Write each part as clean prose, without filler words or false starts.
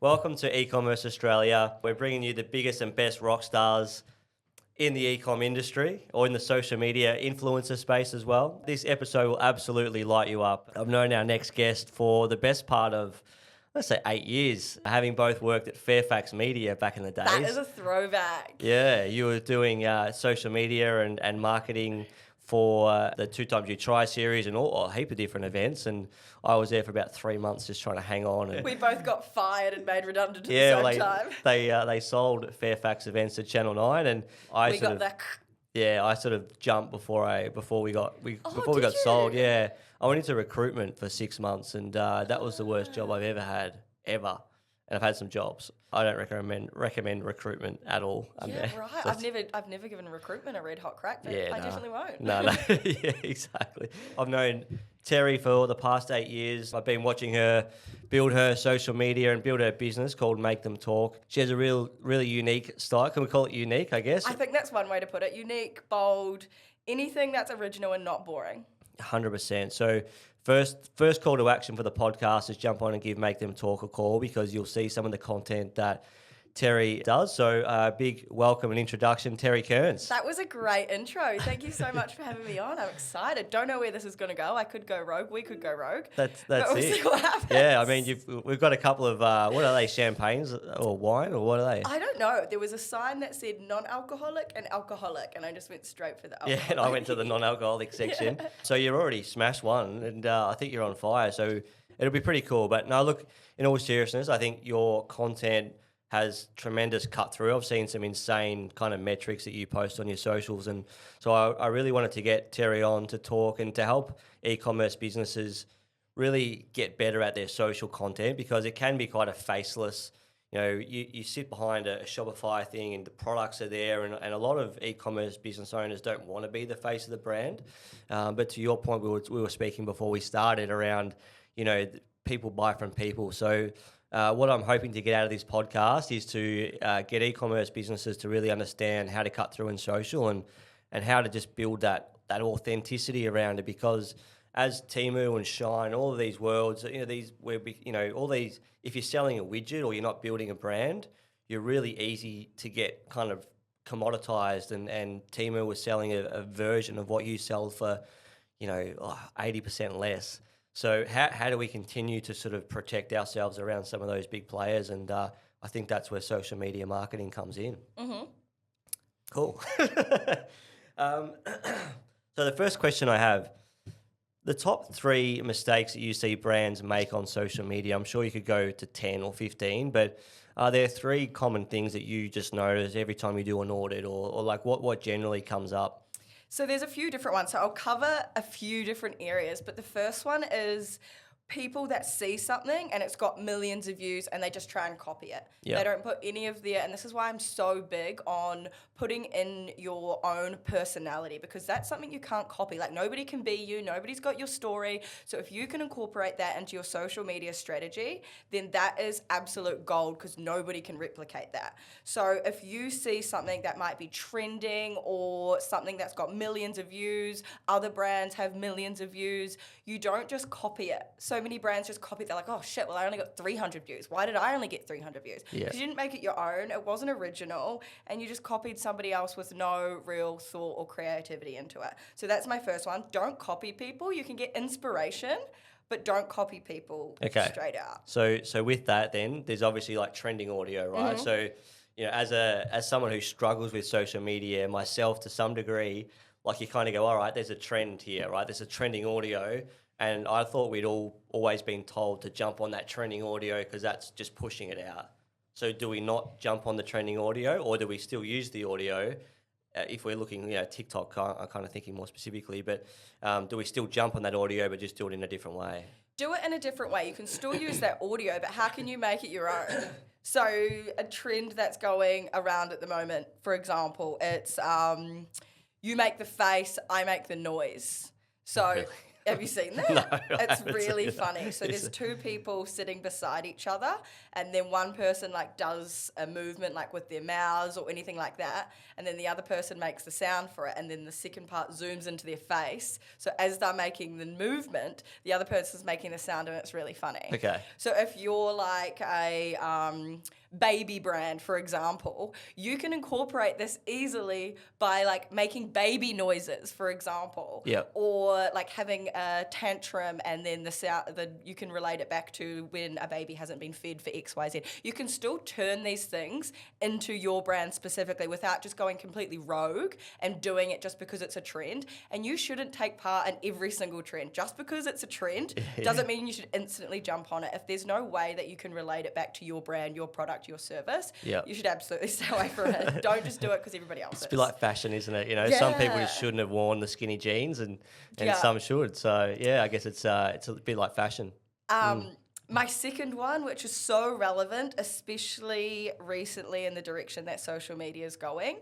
Welcome to eCommerce Australia. We're bringing you the biggest and best rock stars in the e-com industry or in the social media influencer space as well. This episode will absolutely light you up. I've known our next guest for the best part of, let's say, 8 years, having both worked at Fairfax Media back in the days. That is a throwback. Yeah, you were doing social media and marketing for the Two Times You Try series and a heap of different events. And I was there for about 3 months just trying to hang on. And We both got fired and made redundant at the same time. They sold Fairfax events to Channel 9 and I sort of jumped before we got sold. Yeah, I went into recruitment for 6 months and that was the worst job I've ever had, ever. And I've had some jobs. I don't recommend recruitment at all. Yeah, right. I've never given recruitment a red hot crack, but I definitely won't. No. Yeah, exactly. I've known Terry for the past 8 years. I've been watching her build her social media and build her business called Make Them Talk. She has a really unique style. Can we call it unique, I guess? I think that's one way to put it. Unique, bold, anything that's original and not boring. 100%. So first call to action for the podcast is jump on and give Make Them Talk a call because you'll see some of the content that Terry does. So big welcome and introduction, Terry Kearns. That was a great intro. Thank you so much for having me on. I'm excited. Don't know where this is going to go. I could go rogue. We could go rogue. That's we'll it. See what happens. Yeah, I mean, we've got a couple of, what are they, champagnes or wine or what are they? I don't know. There was a sign that said non-alcoholic and alcoholic, and I just went straight for the alcoholic. Yeah, and I went to the non-alcoholic section. Yeah. So you've already smashed one, and I think you're on fire. So it'll be pretty cool. But no, look, in all seriousness, I think your content has tremendous cut through. I've seen some insane kind of metrics that you post on your socials. And so I really wanted to get Terry on to talk and to help e-commerce businesses really get better at their social content because it can be quite a faceless, you sit behind a Shopify thing and the products are there and a lot of e-commerce business owners don't want to be the face of the brand. But to your point, we were speaking before we started around, people buy from people. So what I'm hoping to get out of this podcast is to get e-commerce businesses to really understand how to cut through in social and how to just build that authenticity around it. Because as Temu and Shine, all of these worlds, if you're selling a widget or you're not building a brand, you're really easy to get kind of commoditized. And Temu was selling a version of what you sell for, 80% less. So how do we continue to sort of protect ourselves around some of those big players? And I think that's where social media marketing comes in. Mm-hmm. Cool. So the first question I have, the top 3 mistakes that you see brands make on social media, I'm sure you could go to 10 or 15, but are there 3 common things that you just notice every time you do an audit or like what generally comes up? So there's a few different ones. So I'll cover a few different areas, but the first one is people that see something and it's got millions of views and they just try and copy it. Yep. They don't put any of their, and this is why I'm so big on putting in your own personality because that's something you can't copy. Like nobody can be you, nobody's got your story. So if you can incorporate that into your social media strategy, then that is absolute gold because nobody can replicate that. So if you see something that might be trending or something that's got millions of views, other brands have millions of views, you don't just copy it. So many brands just copy it. They're like, oh shit, well I only got 300 views. Why did I only get 300 views? Because you didn't make it your own, it wasn't original, and you just copied somebody else with no real thought or creativity into it. So that's my first one. Don't copy people. You can get inspiration, but don't copy people straight out. So with that then, there's obviously like trending audio, right? Mm-hmm. So, as someone who struggles with social media, myself to some degree, like you kind of go, all right, there's a trend here, right? There's a trending audio. And I thought we'd always been told to jump on that trending audio because that's just pushing it out. So do we not jump on the trending audio or do we still use the audio? If we're looking, TikTok, I'm kind of thinking more specifically, but do we still jump on that audio but just do it in a different way? Do it in a different way. You can still use that audio, but how can you make it your own? So a trend that's going around at the moment, for example, it's you make the face, I make the noise. So Have you seen that? No, I It's haven't really seen that. funny. So there's two people sitting beside each other, and then one person like does a movement like with their mouths or anything like that, and then the other person makes the sound for it, and then the second part zooms into their face. So as they're making the movement, the other person's making the sound, and it's really funny. Okay. So if you're like a baby brand, for example, you can incorporate this easily by like making baby noises, for example. Yep. Or like having a tantrum, and then the sound, you can relate it back to when a baby hasn't been fed for XYZ. You can still turn these things into your brand specifically without just going completely rogue and doing it just because it's a trend. And you shouldn't take part in every single trend. Just because it's a trend doesn't mean you should instantly jump on it. If there's no way that you can relate it back to your brand, your product, your service, you should absolutely stay away from it. Don't just do it because everybody else is. It's a bit like fashion, isn't it? You know, some people just shouldn't have worn the skinny jeans, and some should. So yeah, I guess it's a bit like fashion. My second one, which is so relevant, especially recently in the direction that social media is going,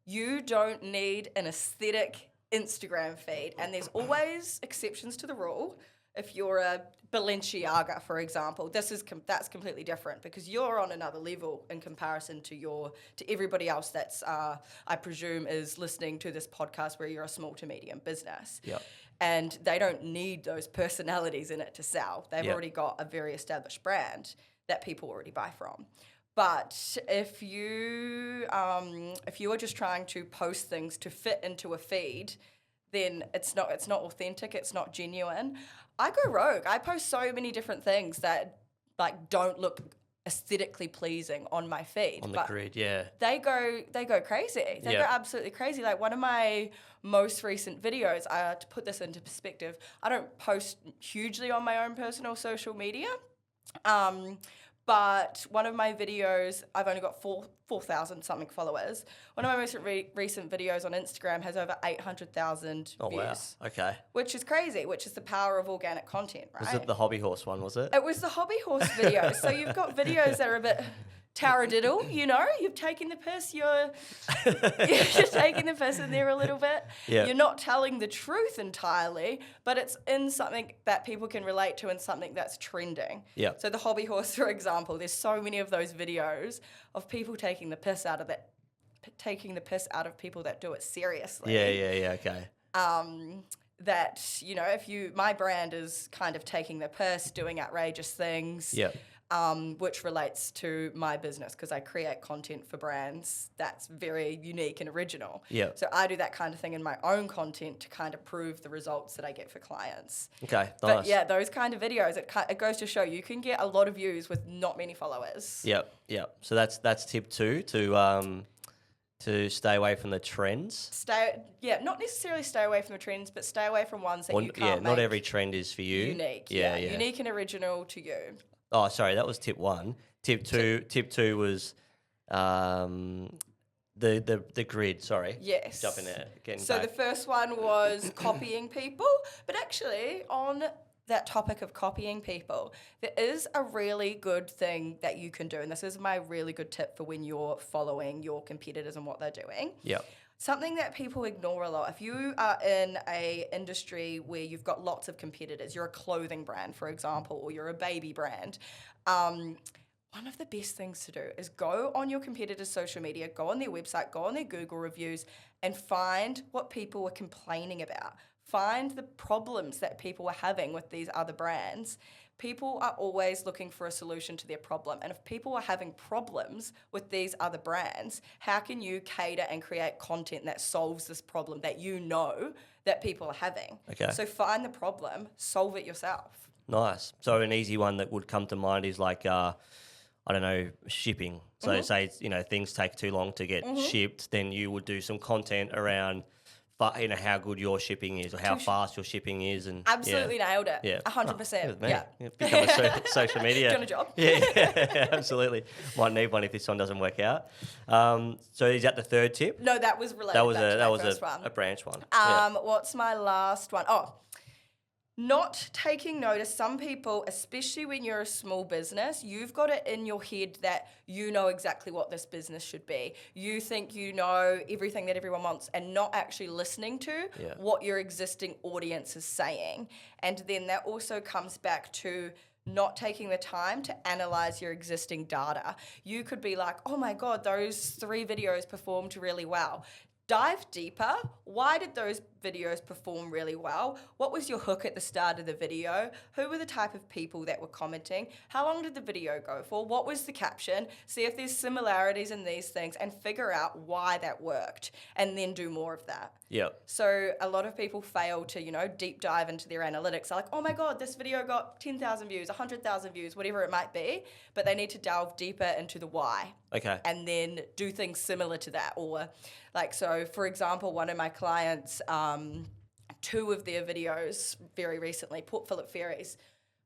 you don't need an aesthetic Instagram feed. And there's always exceptions to the rule. If you're a Balenciaga, for example, that's completely different because you're on another level in comparison to everybody else that's I presume is listening to this podcast where you're a small to medium business. Yep. And they don't need those personalities in it to sell. They've already got a very established brand that people already buy from. But if you are just trying to post things to fit into a feed, then it's not authentic, it's not genuine. I go rogue. I post so many different things that like don't look aesthetically pleasing on my feed. On the grid, yeah. They go crazy. They go absolutely crazy. Like one of my most recent videos, to put this into perspective, I don't post hugely on my own personal social media. But one of my videos, I've only got 4,000 something followers. One of my most recent videos on Instagram has over 800,000 views. Wow. Okay. Which is crazy, which is the power of organic content, right? Was it the hobby horse one, was it? It was the hobby horse video. So you've got videos that are a bit taradiddle, you know? You've taken the piss, you're taking the piss in there a little bit. Yeah. You're not telling the truth entirely, but it's in something that people can relate to and something that's trending. Yeah. So the hobby horse, for example, there's so many of those videos of people taking the piss out of people that do it seriously. Yeah, okay. That, you know, my brand is kind of taking the piss, doing outrageous things. Yeah. Which relates to my business because I create content for brands that's very unique and original. Yeah. So I do that kind of thing in my own content to kind of prove the results that I get for clients. Okay, nice. But yeah, those kind of videos, it goes to show you can get a lot of views with not many followers. Yep. So that's tip 2 to stay away from the trends. Not necessarily stay away from the trends, but stay away from ones that you can't not every trend is for you. Unique. Yeah. Unique and original to you. Oh, sorry, that was tip 1. Tip 2 was the grid. Sorry. Yes. Jumping there. So the first one was copying people, but actually on that topic of copying people, there is a really good thing that you can do, and this is my really good tip for when you're following your competitors and what they're doing. Yeah. Something that people ignore a lot. If you are in a industry where you've got lots of competitors, you're a clothing brand, for example, or you're a baby brand, one of the best things to do is go on your competitors' social media, go on their website, go on their Google reviews, and find what people are complaining about. Find the problems that people are having with these other brands. People are always looking for a solution to their problem. And if people are having problems with these other brands, how can you cater and create content that solves this problem that you know that people are having? Okay. So find the problem, solve it yourself. Nice. So an easy one that would come to mind is like, I don't know, shipping. So say, things take too long to get shipped, then you would do some content around how good your shipping is or how fast your shipping is. And absolutely nailed it. Yeah. 100%. Yeah. Become a social media. Doing a job. Yeah, absolutely. Might need one if this one doesn't work out. So is that the third tip? No, that was related. That was a a branch one. What's my last one? Oh, Not taking notice. Some people, especially when you're a small business, you've got it in your head that you know exactly what this business should be. You think you know everything that everyone wants and not actually listening to what your existing audience is saying. And then that also comes back to not taking the time to analyze your existing data. You could be like, oh my God, those 3 videos performed really well. Dive deeper. Why did those videos perform really well? What was your hook at the start of the video? Who were the type of people that were commenting? How long did the video go for? What was the caption? See if there's similarities in these things and figure out why that worked and then do more of that. Yep. So a lot of people fail to, deep dive into their analytics. They're like, oh my God, this video got 10,000 views, 100,000 views, whatever it might be. But they need to delve deeper into the why. Okay. And then do things similar to that. Or so for example, one of my clients, 2 of their videos very recently, Port Phillip Ferries,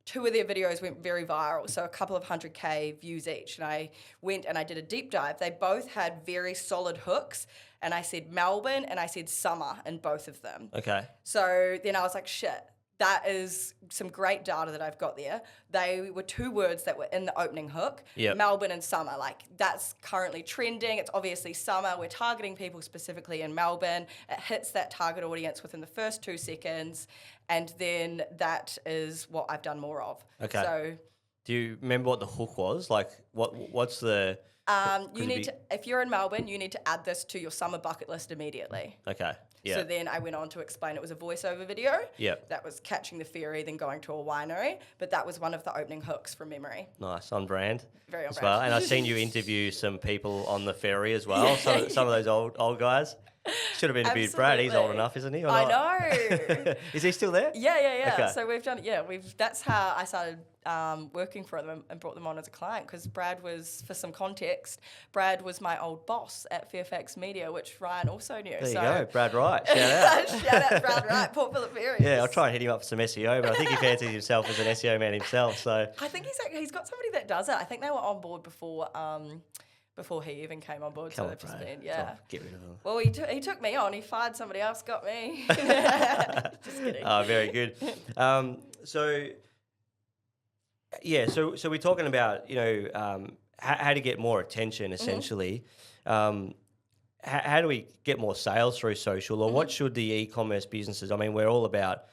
2 of their videos went very viral, so a couple of 100K views each. And I went and I did a deep dive. They both had very solid hooks, and I said Melbourne and I said summer in both of them. Okay. So then I was like, shit, that is some great data that I've got there. They were 2 words that were in the opening hook, Melbourne and summer. Like, that's currently trending. It's obviously summer. We're targeting people specifically in Melbourne. It hits that target audience within the first 2 seconds, and then that is what I've done more of. Okay. So, do you remember what the hook was? Like, what's the... you need to, if you're in Melbourne, you need to add this to your summer bucket list immediately. Okay. Yeah. So then I went on to explain it was a voiceover video. Yep. That was catching the ferry, then going to a winery. But that was one of the opening hooks from memory. Nice, on brand. Very on as brand. well. And I've seen you interview some people on the ferry as well. Some of those old guys. Should have interviewed Brad. He's old enough, isn't he? Or I not? know. Is he still there? Yeah. Okay. So we've done. Yeah, that's how I started working for them and brought them on as a client, because Brad was, for some context, Brad was my old boss at Fairfax Media, which Ryan also knew. There you go, Brad Wright. Shout out. Shout out Brad Wright, Port Phillip Ferries. Yeah, I'll try and hit him up for some SEO, but I think he fancies himself as an SEO man himself. So I think he's got somebody that does it. I think they were on board before he even came on board. Come so on, they've just Brad. been, yeah. Get rid of him. Well, he took me on. He fired somebody else, got me. Just kidding. Oh, very good. So we're talking about, how to get more attention, essentially. How do we get more sales through social, or what should the e-commerce businesses? I mean, we're all about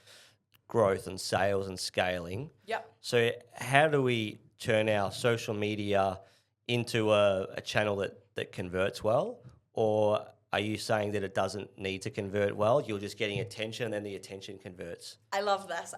growth and sales and scaling. Yep. So how do we turn our social media into a channel that converts well? Or are you saying that it doesn't need to convert well? You're just getting attention and then the attention converts? I love this.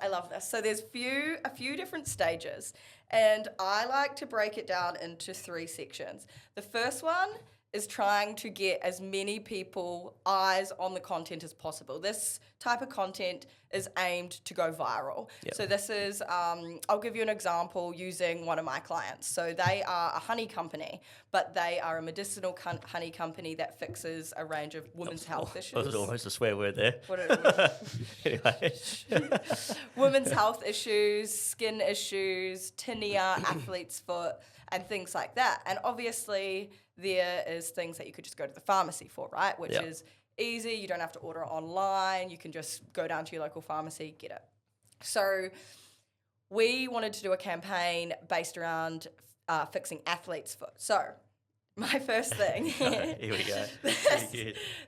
So there's a few different stages, and I like to break it down into 3 sections. The first one is trying to get as many people eyes on the content as possible. This type of content is aimed to go viral. Yep. So this is, I'll give you an example using one of my clients. So they are a honey company, but they are a medicinal honey company that fixes a range of women's health issues. That was almost a swear word there. Anyway. Women's health issues, skin issues, tinea, athlete's foot, and things like that. And obviously there is things that you could just go to the pharmacy for, right? Which is easy. You don't have to order it online. You can just go down to your local pharmacy, get it. So we wanted to do a campaign based around fixing athlete's foot. So my first thing. Here we go.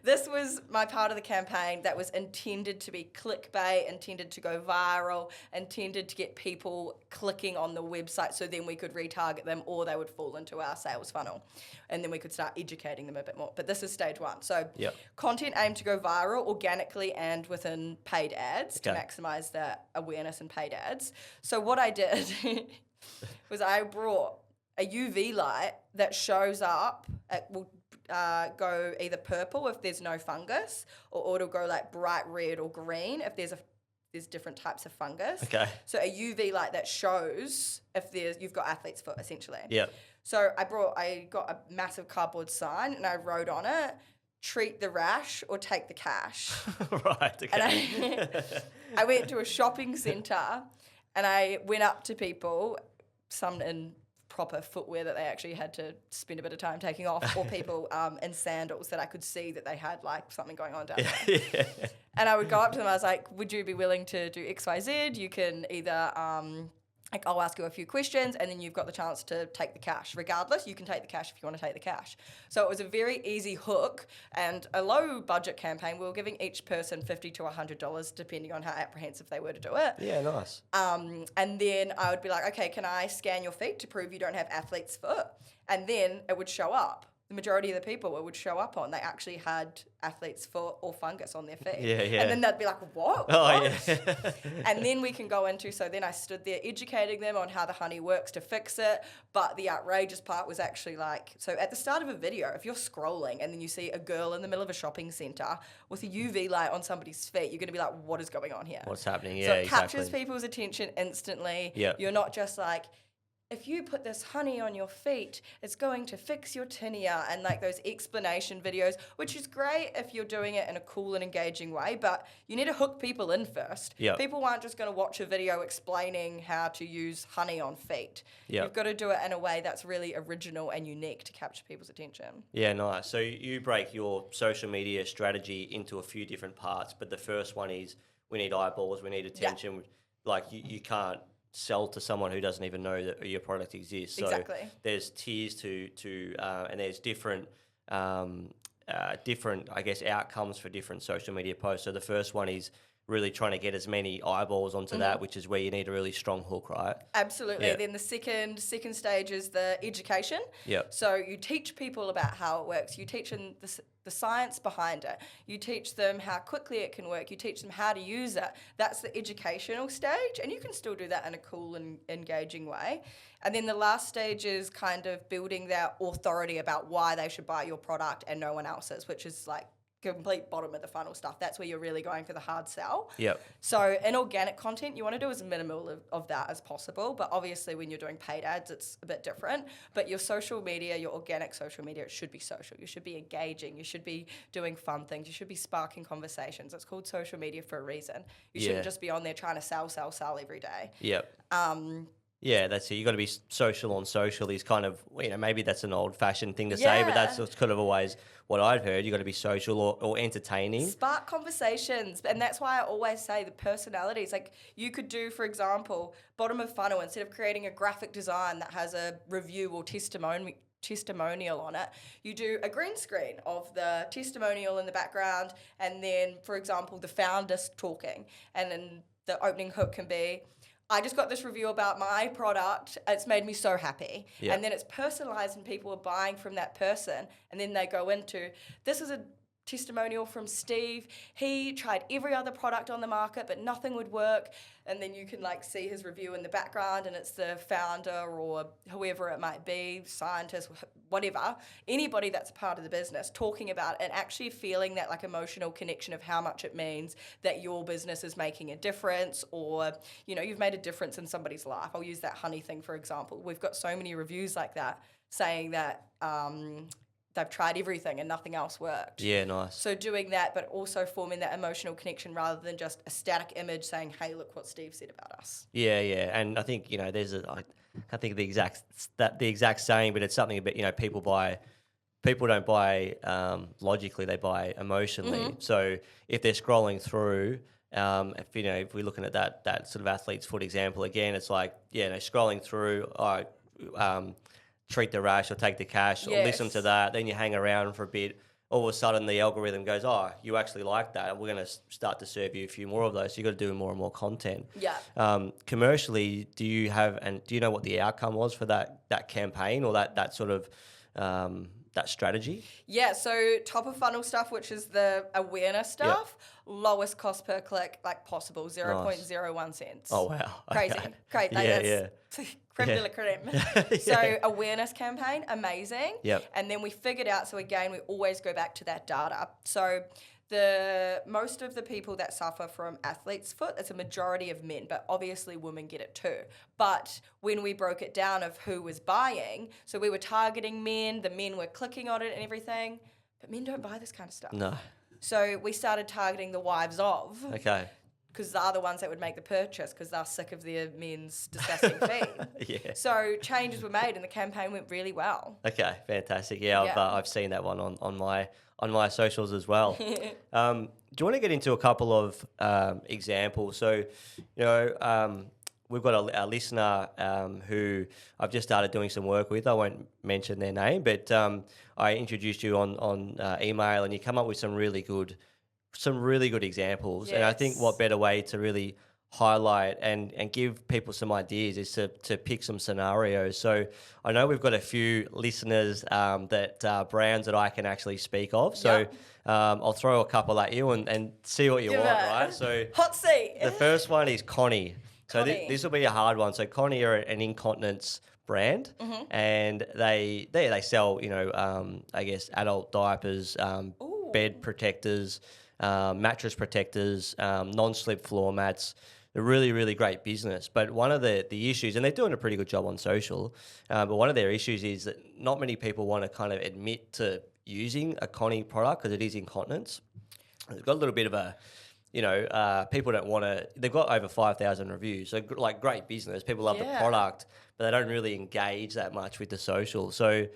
This was my part of the campaign that was intended to be clickbait, intended to go viral, intended to get people clicking on the website so then we could retarget them, or they would fall into our sales funnel. And then we could start educating them a bit more. But this is stage 1. So content aimed to go viral organically and within paid ads to maximize the awareness in paid ads. So what I did was I brought a UV light that shows up. It will go either purple if there's no fungus, or it'll go like bright red or green if there's different types of fungus. Okay. So a UV light that shows if you've got athlete's foot, essentially. Yeah. So I got a massive cardboard sign and I wrote on it, "Treat the rash or take the cash." Right. Okay. And I went to a shopping centre and I went up to people, some in proper footwear that they actually had to spend a bit of time taking off, or people in sandals that I could see that they had like something going on down there. Yeah. And I would go up to them, I was like, would you be willing to do X, Y, Z? You can either, like I'll ask you a few questions and then you've got the chance to take the cash. Regardless, you can take the cash if you want to take the cash. So it was a very easy hook and a low budget campaign. We were giving each person $50 to $100 depending on how apprehensive they were to do it. Yeah, nice. And then I would be like, okay, can I scan your feet to prove you don't have athlete's foot? And then it would show up. The majority of the people it would show up on, they actually had athlete's foot or fungus on their feet. Yeah, yeah. And then they'd be like, what? Oh, What? yeah. And then we can go into, so then I stood there educating them on how the honey works to fix it. But the outrageous part was actually like, so at the start of a video, if you're scrolling and then you see a girl in the middle of a shopping centre with a UV light on somebody's feet, you're going to be like, what is going on here? What's happening? Yeah, so it captures exactly. people's attention instantly. Yep. You're not just like, if you put this honey on your feet, it's going to fix your tinea, and like those explanation videos, which is great if you're doing it in a cool and engaging way, but you need to hook people in first. Yep. People aren't just going to watch a video explaining how to use honey on feet. Yep. You've got to do it in a way that's really original and unique to capture people's attention. Yeah, nice. So you break your social media strategy into a few different parts, but the first one is we need eyeballs, we need attention. Yeah. Like you can't sell to someone who doesn't even know that your product exists. So exactly. There's tiers and there's different, I guess, outcomes for different social media posts. So the first one is really trying to get as many eyeballs onto that, which is where you need a really strong hook, right? Absolutely. Yeah. Then the second stage is the education. Yep. So you teach people about how it works. You teach them the science behind it. You teach them how quickly it can work. You teach them how to use it. That's the educational stage, and you can still do that in a cool and engaging way. And then the last stage is kind of building their authority about why they should buy your product and no one else's, which is like complete bottom of the funnel stuff. That's where you're really going for the hard sell. Yep. So in organic content, you want to do as minimal of that as possible. But obviously when you're doing paid ads, it's a bit different. But your social media, your organic social media, it should be social. You should be engaging. You should be doing fun things. You should be sparking conversations. It's called social media for a reason. You shouldn't just be on there trying to sell every day. Yep. Yeah, that's it. You got to be social on social. Is kind of, maybe that's an old-fashioned thing to say, but that's kind of always what I've heard. You got to be social or entertaining. Spark conversations, and that's why I always say the personalities. Like you could do, for example, bottom of funnel, instead of creating a graphic design that has a review or testimonial on it, you do a green screen of the testimonial in the background, and then, for example, the founders talking, and then the opening hook can be, I just got this review about my product. It's made me so happy. Yeah. And then it's personalized and people are buying from that person. And then they go into, this is a testimonial from Steve. He tried every other product on the market, but nothing would work. And then you can like see his review in the background, and it's the founder or whoever it might be, scientist, whatever, anybody that's a part of the business talking about it and actually feeling that like emotional connection of how much it means that your business is making a difference, or, you've made a difference in somebody's life. I'll use that honey thing, for example. We've got so many reviews like that saying that, they've tried everything and nothing else worked. Yeah, nice. So doing that, but also forming that emotional connection rather than just a static image saying, hey, look what Steve said about us. Yeah. And I think, I can't think of the exact saying, but it's something about, people don't buy logically, they buy emotionally. Mm-hmm. So if they're scrolling through, if we're looking at that sort of athlete's foot example again, it's like, scrolling through, treat the rash or take the cash or listen to that. Then you hang around for a bit. All of a sudden, the algorithm goes, you actually like that. We're going to start to serve you a few more of those. So you've got to do more and more content. Yeah. Commercially, do you know what the outcome was for that campaign or that sort of that strategy? Yeah, so top of funnel stuff, which is the awareness stuff, lowest cost per click like possible, 0.01 cents. Oh, wow. Crazy. Okay. Great. Creme de la creme. So awareness campaign, amazing. Yep. And then we figured out, so again, we always go back to that data. So the most of the people that suffer from athlete's foot, it's a majority of men, but obviously women get it too. But when we broke it down of who was buying, so we were targeting men, the men were clicking on it and everything, but men don't buy this kind of stuff. No. So we started targeting the wives of. Okay. because they're the ones that would make the purchase because they're sick of their men's disgusting feed. Yeah. So changes were made and the campaign went really well. Okay, fantastic. Yeah, I've seen that one on my socials as well. Do you want to get into a couple of examples? So, we've got a listener who I've just started doing some work with. I won't mention their name, but I introduced you on email, and you come up with some really good examples. Yes. And I think what better way to really highlight and give people some ideas is to pick some scenarios. So I know we've got a few listeners that brands that I can actually speak of. So I'll throw a couple at you and see what you want, right? So hot seat. The first one is Connie. So Connie. this will be a hard one. So Connie are an incontinence brand, and they sell I guess adult diapers, bed protectors, mattress protectors, non-slip floor mats. They're really, really great business. But one of the issues, and they're doing a pretty good job on social, but one of their issues is that not many people want to kind of admit to using a Connie product because it is incontinence. They've got a little bit of a, people don't want to, they've got over 5,000 reviews. So like great business. People love the product, but they don't really engage that much with the social. So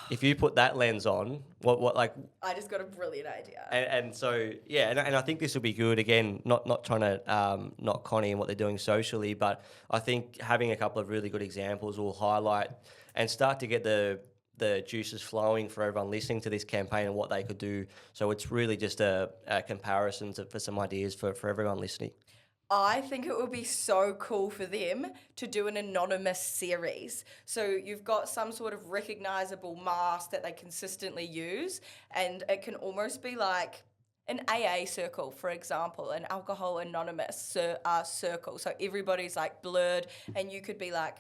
if you put that lens on, what like... I just got a brilliant idea. And so, and I think this will be good. Again, not trying to knock Connie and what they're doing socially, but I think having a couple of really good examples will highlight and start to get the juices flowing for everyone listening to this campaign and what they could do. So it's really just a comparison for some ideas for everyone listening. I think it would be so cool for them to do an anonymous series. So you've got some sort of recognizable mask that they consistently use, and it can almost be like an AA circle, for example, an alcohol anonymous circle. So everybody's like blurred, and you could be like,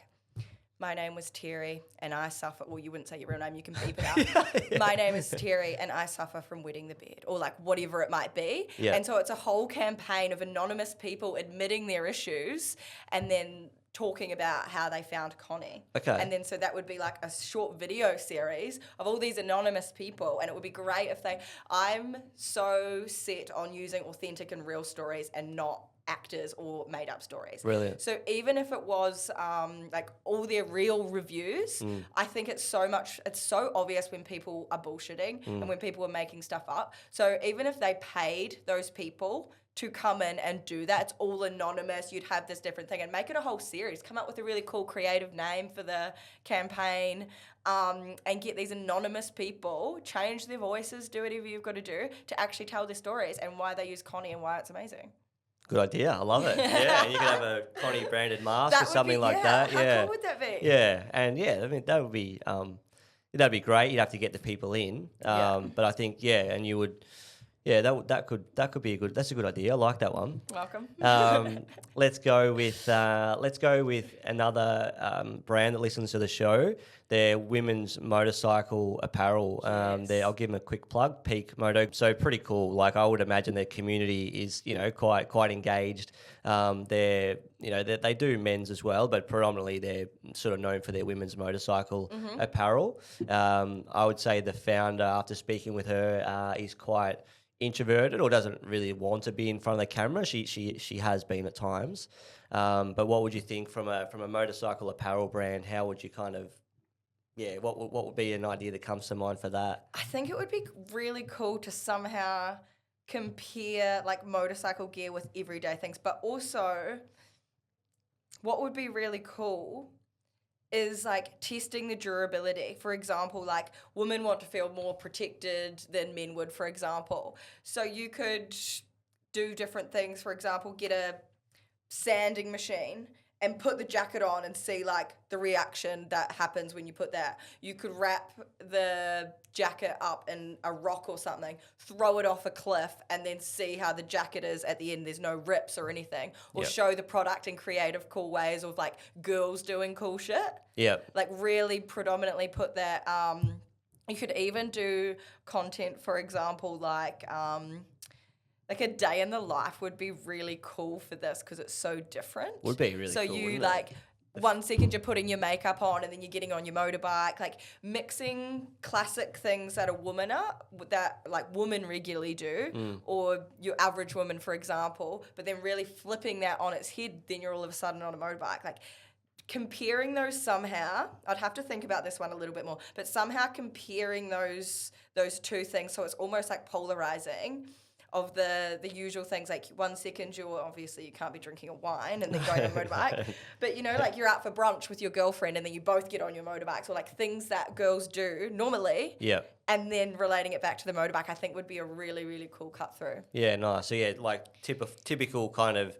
my name was Terry and I suffer, well, you wouldn't say your real name, you can beep it out. My name is Terry and I suffer from wetting the bed, or like whatever it might be. Yeah. And so it's a whole campaign of anonymous people admitting their issues and then talking about how they found Connie. Okay. And then so that would be like a short video series of all these anonymous people, and it would be great if I'm so set on using authentic and real stories and not actors or made up stories. Brilliant. So even if it was like all their real reviews, I think it's so obvious when people are bullshitting and when people are making stuff up. So even if they paid those people to come in and do that, it's all anonymous, you'd have this different thing and make it a whole series. Come up with a really cool creative name for the campaign, and get these anonymous people, change their voices, do whatever you've got to do to actually tell their stories and why they use Connie and why it's amazing. Good idea. I love it. Yeah, and you could have a Connie branded mask or something like that. How cool would that be? Yeah, and I mean that would be that'd be great. You'd have to get the people in, but I think and you would. Yeah, that could be that's a good idea. I like that one. Welcome. Let's go with another brand that listens to the show. They're women's motorcycle apparel. I'll give them a quick plug. Peak Moto. So pretty cool. Like I would imagine their community is quite engaged. They do men's as well, but predominantly they're sort of known for their women's motorcycle apparel. I would say the founder, after speaking with her, is quite introverted or doesn't really want to be in front of the camera. She has been at times. But what would you think from a motorcycle apparel brand? How would you kind of what would be an idea that comes to mind for that? I think it would be really cool to somehow compare like motorcycle gear with everyday things, but also what would be really cool is like testing the durability. For example, like women want to feel more protected than men would, for example. So you could do different things. For example, get a sanding machine and put the jacket on and see like the reaction that happens when you put that. You could wrap the jacket up in a rock or something, throw it off a cliff, and then see how the jacket is at the end. There's no rips or anything. Or show the product in creative, cool ways of like girls doing cool shit. Yeah. Like really predominantly put that. You could even do content, for example, like a day in the life would be really cool for this because it's so different. Would be really cool. So you like 1 second you're putting your makeup on and then you're getting on your motorbike, like mixing classic things that a woman that like women regularly do, or your average woman, for example, but then really flipping that on its head, then you're all of a sudden on a motorbike. Like comparing those somehow, I'd have to think about this one a little bit more, but somehow comparing those two things, so it's almost like polarizing of the usual things, like 1 second obviously you can't be drinking a wine and then going on a motorbike, but you know, like you're out for brunch with your girlfriend and then you both get on your motorbikes, or like things that girls do normally. Yeah. And then relating it back to the motorbike, I think would be a really, really cool cut through. Yeah, nice. So yeah, like typical kind of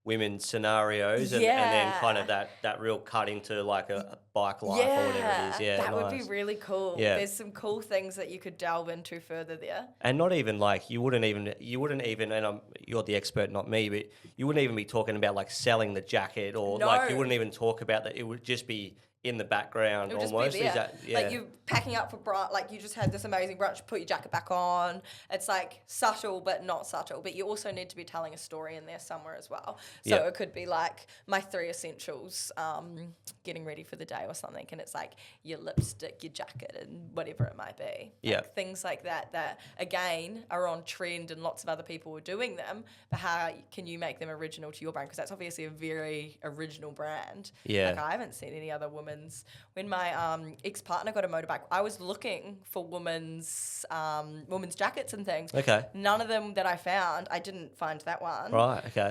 women scenarios, and then kind of that real cut into like a bike life or whatever it is. Yeah, that would be really cool. Yeah. There's some cool things that you could delve into further there. And not even like you wouldn't even, and you're the expert, not me, but you wouldn't even be talking about like selling the jacket, or like you wouldn't even talk about that. It would just be in the background almost. Is that, like you're packing up for brunch, like you just had this amazing brunch, put your jacket back on. It's like subtle but not subtle, but you also need to be telling a story in there somewhere as well. So it could be like my 3 essentials, getting ready for the day or something, and it's like your lipstick, your jacket, and whatever it might be. Like things like that again are on trend and lots of other people are doing them, but how can you make them original to your brand? Because that's obviously a very original brand. Like I haven't seen any other women. When my ex-partner got a motorbike, I was looking for women's jackets and things. Okay. None of them that I found, I didn't find that one. Right, okay.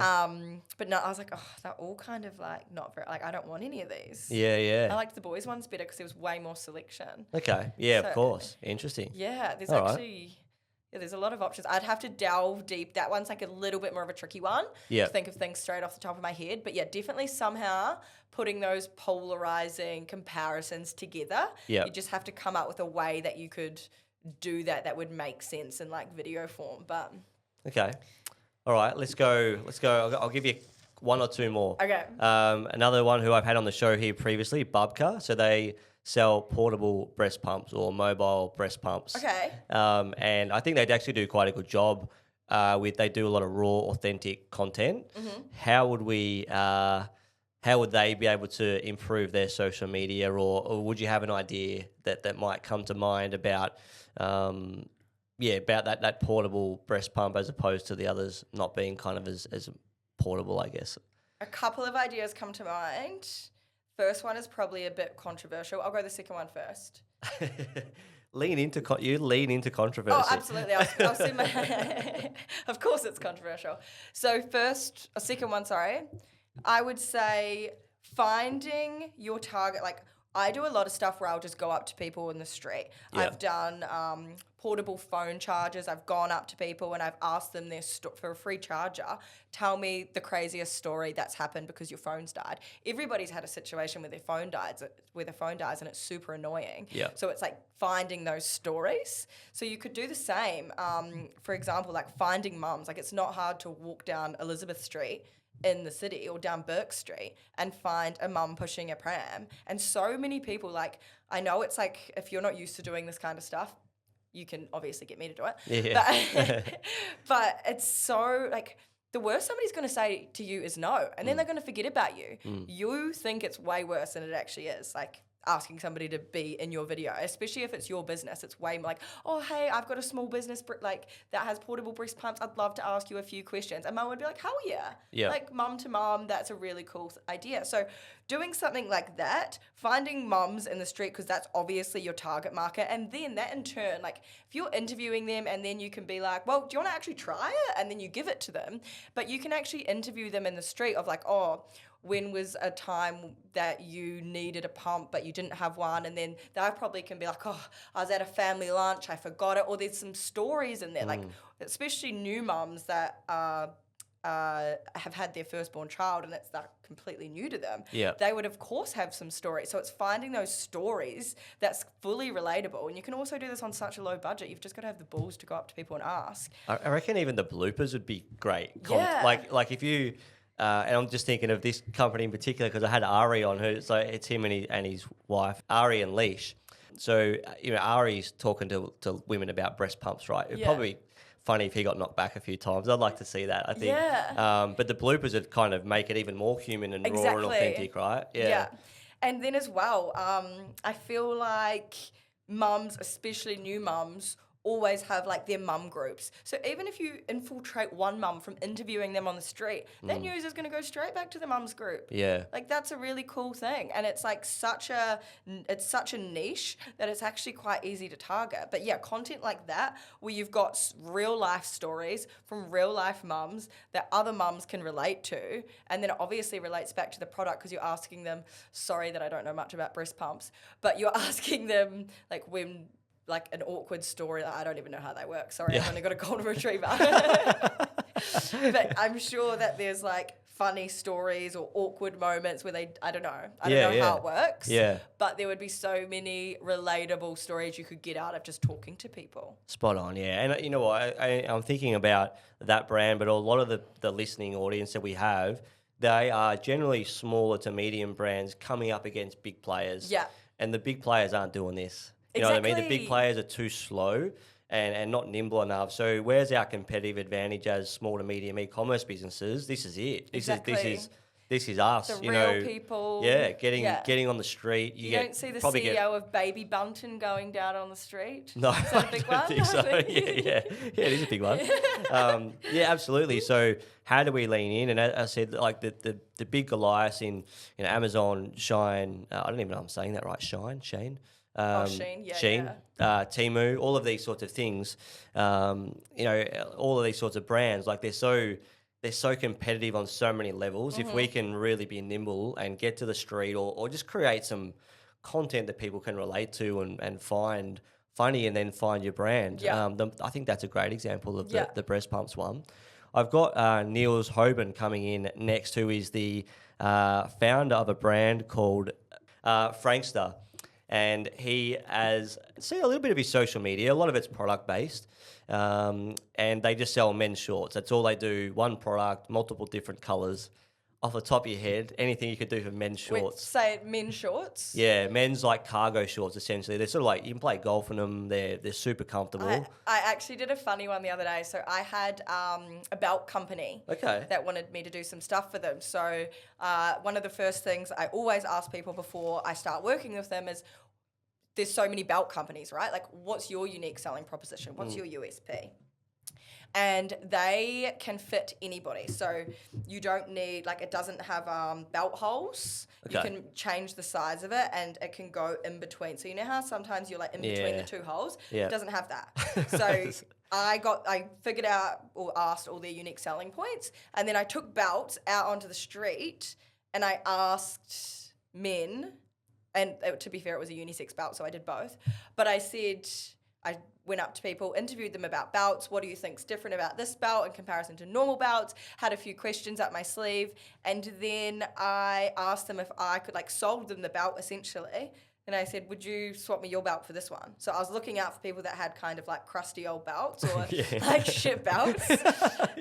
But no, I was like, oh, they're all kind of like not very, like I don't want any of these. Yeah. I liked the boys' ones better because there was way more selection. Okay, yeah, of course. Interesting. Yeah, there's Right. Yeah, there's a lot of options. I'd have to delve deep. That one's like a little bit more of a tricky one to think of things straight off the top of my head. But yeah, definitely somehow putting those polarizing comparisons together. You just have to come up with a way that you could do that would make sense in like video form. But okay, all right, let's go. I'll give you 1 or 2 more. Okay. Another one who I've had on the show here previously, Bubka. So they sell portable breast pumps or mobile breast pumps. Okay. And I think they actually do quite a good job they do a lot of raw, authentic content. Mm-hmm. How would they be able to improve their social media, or would you have an idea that might come to mind about about that portable breast pump as opposed to the others not being kind of as portable, I guess? A couple of ideas come to mind. First one is probably a bit controversial. I'll go the second one first. lean into controversy. Oh, absolutely. I'll see my of course it's controversial. So second one, I would say finding your target. Like I do a lot of stuff where I'll just go up to people in the street. Yeah. I've done portable phone chargers. I've gone up to people and I've asked them for a free charger. Tell me the craziest story that's happened because your phone's died. Everybody's had a situation where their phone dies, and it's super annoying. Yeah. So it's like finding those stories. So you could do the same. For example, like finding mums. Like it's not hard to walk down Elizabeth Street in the city or down Burke Street and find a mum pushing a pram. And so many people, like, I know it's like, if you're not used to doing this kind of stuff, you can obviously get me to do it. Yeah. But it's so, like, the worst somebody's going to say to you is no. And then they're going to forget about you. You think it's way worse than it actually is. Like, asking somebody to be in your video, especially if it's your business, it's way more like, oh, hey, I've got a small business like that has portable breast pumps. I'd love to ask you a few questions. And mum would be like, hell yeah. Like mum to mum, that's a really cool idea. So doing something like that, finding mums in the street, because that's obviously your target market. And then that in turn, like if you're interviewing them and then you can be like, well, do you want to actually try it? And then you give it to them. But you can actually interview them in the street of like, oh, when was a time that you needed a pump but you didn't have one? And then they probably can be like, oh, I was at a family lunch, I forgot it. Or there's some stories in there, like especially new mums that have had their firstborn child and it's like completely new to them. Yeah. They would of course have some stories. So it's finding those stories that's fully relatable. And you can also do this on such a low budget. You've just got to have the balls to go up to people and ask. I reckon even the bloopers would be great. Yeah. Like if you... and I'm just thinking of this company in particular because I had Ari on who, so it's him and his wife, Ari and Leash. So, Ari's talking to women about breast pumps, right? It'd probably funny if he got knocked back a few times. I'd like to see that, I think. Yeah. But the bloopers would kind of make it even more human and raw and authentic, right? Yeah. And then as well, I feel like mums, especially new mums, always have like their mum groups. So even if you infiltrate one mum from interviewing them on the street, that news is going to go straight back to the mums group. Yeah. Like that's a really cool thing. And it's like such a niche that it's actually quite easy to target. But yeah, content like that where you've got real life stories from real life mums that other mums can relate to. And then it obviously relates back to the product because you're asking them, sorry that I don't know much about breast pumps, but you're asking them like when like an awkward story. I don't even know how they work. Sorry, I've only got a golden retriever. But I'm sure that there's like funny stories or awkward moments where I don't know how it works. Yeah. But there would be so many relatable stories you could get out of just talking to people. Spot on, yeah. And you know what? I'm thinking about that brand, but a lot of the listening audience that we have, they are generally smaller to medium brands coming up against big players. Yeah. And the big players aren't doing this. You know what I mean? The big players are too slow and not nimble enough. So where's our competitive advantage as small to medium e-commerce businesses? This is it. This is us. The real people. Yeah, getting on the street. You don't see the CEO of Baby Bunton going down on the street? No, is that a big one? Think so. Yeah, it is a big one. Yeah, absolutely. So how do we lean in? And as I said, like the big Goliaths in Amazon, Shine. I don't even know if I'm saying that right. Shane. Shein, Temu, all of these sorts of things, all of these sorts of brands, like they're so competitive on so many levels. If we can really be nimble and get to the street or just create some content that people can relate to and find funny and then find your brand. I think that's a great example of the breast pumps one. I've got Niels Hoban coming in next, who is the founder of a brand called Frankster. And he has seen a little bit of his social media. A lot of it's product based, and they just sell men's shorts. That's all they do. One product, multiple different colours. Off the top of your head, anything you could do for men's shorts. Say men's shorts. Yeah, men's like cargo shorts. Essentially, they're sort of like you can play golf in them. They're super comfortable. I actually did a funny one the other day. So I had a belt company that wanted me to do some stuff for them. So one of the first things I always ask people before I start working with them is, there's so many belt companies, right? Like, what's your unique selling proposition? What's your USP? And they can fit anybody. So you don't need, like, it doesn't have belt holes. You can change the size of it and it can go in between. So you know how sometimes you're like in between the two holes? Yeah. It doesn't have that. So I figured out or asked all their unique selling points. And then I took belts out onto the street and I asked men, and to be fair, it was a unisex belt, so I did both. But I went up to people, interviewed them about belts. What do you think's different about this belt in comparison to normal belts? Had a few questions up my sleeve. And then I asked them if I could sold them the belt essentially. And I said, would you swap me your belt for this one? So I was looking out for people that had kind of crusty old belts or shit belts.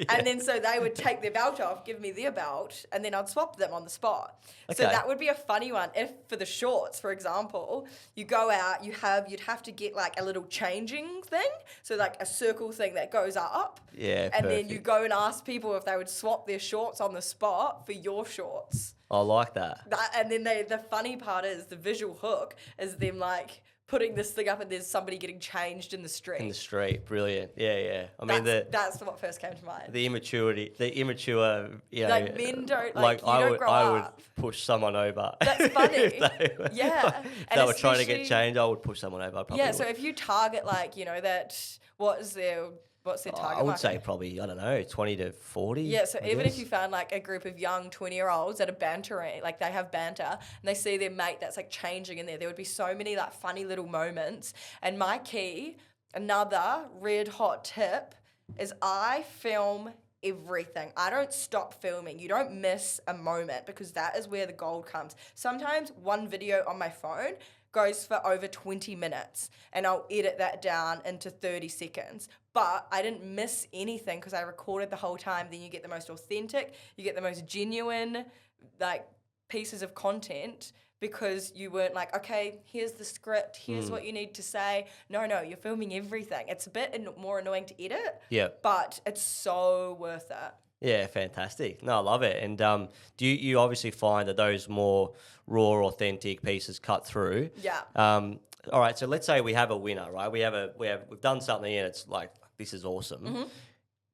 And then so they would take their belt off, give me their belt, and then I'd swap them on the spot. So that would be a funny one. If for the shorts, for example, you go out, you'd have to get a little changing thing. So a circle thing that goes up. Yeah, and then you go and ask people if they would swap their shorts on the spot for your shorts. I like that. And then the funny part is the visual hook is them putting this thing up and there's somebody getting changed in the street. In the street, brilliant. Yeah. I mean, that's what first came to mind. The immature, men don't I would push someone over. That's funny. if they were trying to get changed, I would push someone over. So if you target what's their target I would market? say probably, 20 to 40. Yeah, so even if you found a group of young 20-year-olds that are bantering, they have banter, and they see their mate that's changing in there would be so many funny little moments. And my key, another red hot tip, is I film everything. I don't stop filming. You don't miss a moment because that is where the gold comes. Sometimes one video on my phone goes for over 20 minutes and I'll edit that down into 30 seconds. But I didn't miss anything because I recorded the whole time. Then you get the most authentic, you get the most genuine pieces of content because you weren't like, okay, here's the script, here's what you need to say. No, you're filming everything. It's a bit more annoying to edit, but it's so worth it. Yeah, fantastic. No, I love it. And do you obviously find that those more raw, authentic pieces cut through? Yeah. All right. So let's say we have a winner, right? We've done something and it's like, this is awesome.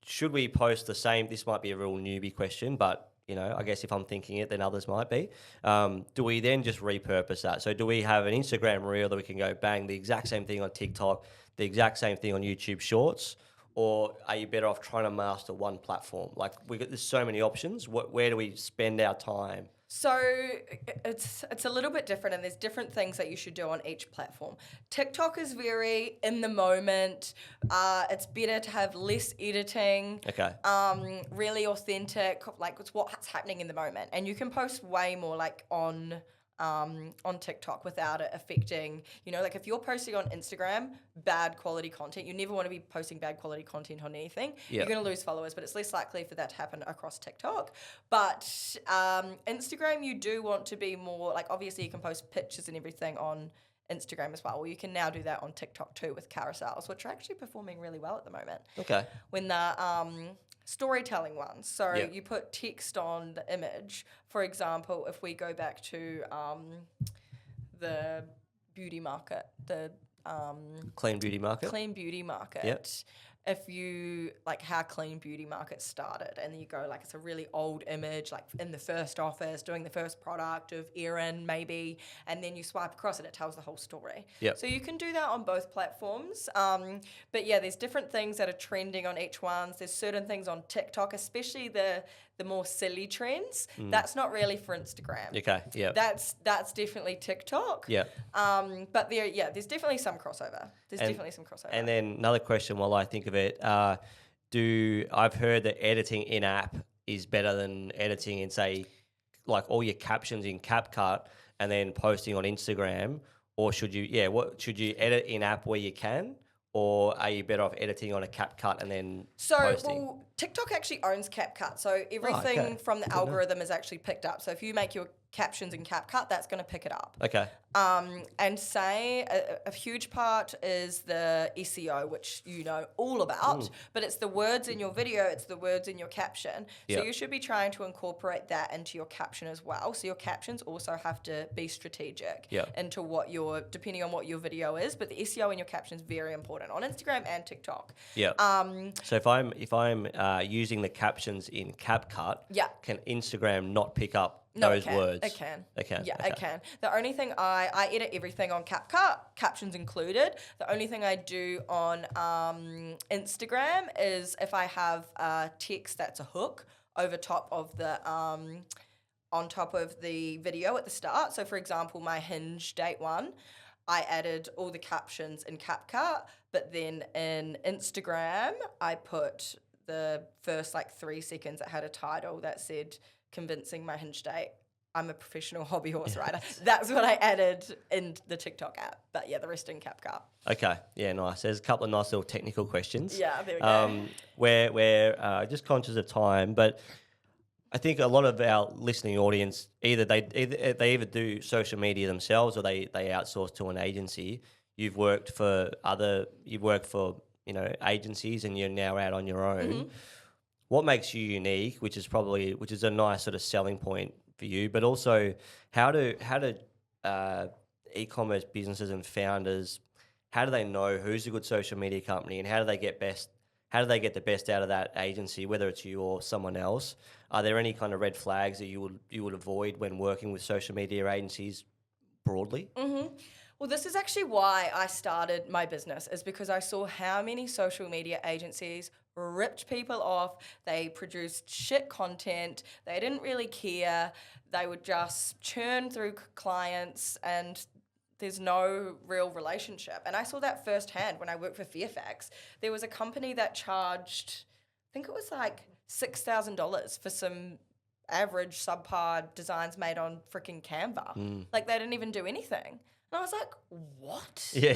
Should we post the same? This might be a real newbie question, but I guess if I'm thinking it, then others might be. Do we then just repurpose that? So do we have an Instagram reel that we can go bang the exact same thing on TikTok, the exact same thing on YouTube Shorts? Or are you better off trying to master one platform? Like there's so many options. Where do we spend our time? So it's a little bit different, and there's different things that you should do on each platform. TikTok is very in the moment. It's better to have less editing. Okay. Really authentic, like it's what's happening in the moment, and you can post way more like on TikTok without it affecting, like if you're posting on Instagram, bad quality content, you never want to be posting bad quality content on anything. You're going to lose followers, but it's less likely for that to happen across TikTok. But Instagram, you do want to be more, like obviously you can post pictures and everything on Instagram as well. Well, you can now do that on TikTok too with carousels, which are actually performing really well at the moment. Okay. When the storytelling ones. So you put text on the image. For example, if we go back to the beauty market, the Clean beauty market. Clean beauty market. Yep. If you like how Clean Beauty Market started, and then you go like it's a really old image, like in the first office doing the first product of Erin maybe, and then you swipe across it tells the whole story. Yep. So you can do that on both platforms. But yeah, there's different things that are trending on each one. There's certain things on TikTok, especially the more silly trends. That's not really for Instagram. Okay. Yeah. That's definitely TikTok. Yeah. But there's definitely some crossover. And then another question while I think of it, I've heard that editing in app is better than editing in, say, like all your captions in CapCut and then posting on Instagram, or should you edit in app where you can? Or are you better off editing on a CapCut and then posting? Well, TikTok actually owns CapCut, so everything from the algorithm is actually picked up. So if you make your captions in CapCut, that's going to pick it up. Okay. And say a huge part is the SEO, which you know all about, but it's the words in your video, it's the words in your caption. So you should be trying to incorporate that into your caption as well. So your captions also have to be strategic into depending on what your video is, but the SEO in your caption is very important on Instagram and TikTok. Yeah. So if I'm using the captions in CapCut, can Instagram not pick up those words? It can. It can. Yeah, okay. it can. The only thing I edit everything on CapCut, captions included. The only thing I do on Instagram is if I have text that's a hook over top of the on top of the video at the start. So for example, my Hinge date one, I added all the captions in CapCut, but then in Instagram, I put the first 3 seconds that had a title that said convincing my Hinge date I'm a professional hobby horse rider. That's what I added in the TikTok app. But yeah, the rest in CapCut. Okay. Yeah, nice. There's a couple of nice little technical questions. Yeah, there we go. We're just conscious of time, but I think a lot of our listening audience either they do social media themselves or they outsource to an agency. You've worked for agencies and you're now out on your own. Mm-hmm. What makes you unique, which is a nice sort of selling point for you, but also how do e-commerce businesses and founders, how do they know who's a good social media company and how do they get the best out of that agency, whether it's you or someone else? Are there any kind of red flags that you would avoid when working with social media agencies broadly? Mm-hmm. Well, this is actually why I started my business, is because I saw how many social media agencies ripped people off. They produced shit content. They didn't really care. They would just churn through clients and there's no real relationship. And I saw that firsthand when I worked for Fairfax. There was a company that charged, I think it was $6,000 for some average subpar designs made on freaking Canva. They didn't even do anything. And I was like, what? Yeah.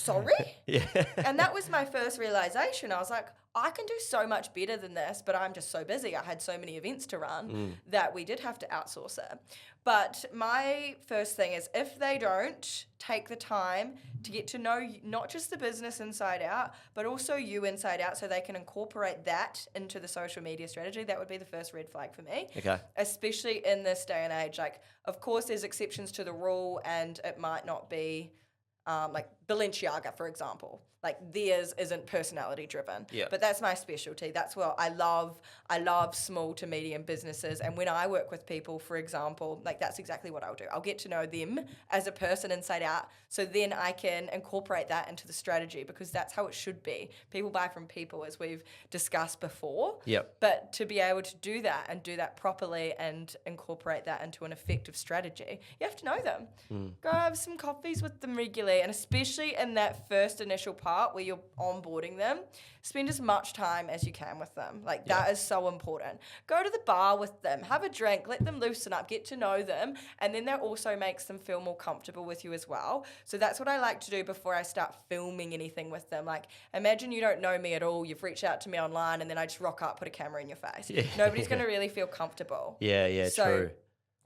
sorry? Yeah. And that was my first realization. I was like, I can do so much better than this, but I'm just so busy. I had so many events to run that we did have to outsource it. But my first thing is, if they don't take the time to get to know not just the business inside out, but also you inside out, so they can incorporate that into the social media strategy, that would be the first red flag for me. Okay. Especially in this day and age. Like, of course, there's exceptions to the rule, and it might not be like Balenciaga, for example. Like, theirs isn't personality driven. Yeah. But that's my specialty. That's what I love. I love small to medium businesses. And when I work with people, for example, like, that's exactly what I'll do. I'll get to know them as a person inside out, so then I can incorporate that into the strategy, because that's how it should be. People buy from people, as we've discussed before. Yep. But to be able to do that and do that properly and incorporate that into an effective strategy, you have to know them. Go have some coffees with them regularly, and especially in that first initial part where you're onboarding them, spend as much time as you can with them. Like, that is so important. Go to the bar with them, have a drink, let them loosen up, get to know them, and then that also makes them feel more comfortable with you as well. So that's what I like to do before I start filming anything with them. Like, imagine you don't know me at all, you've reached out to me online, and then I just rock up, put a camera in your face. Yeah. Nobody's going to really feel comfortable. Yeah, So true.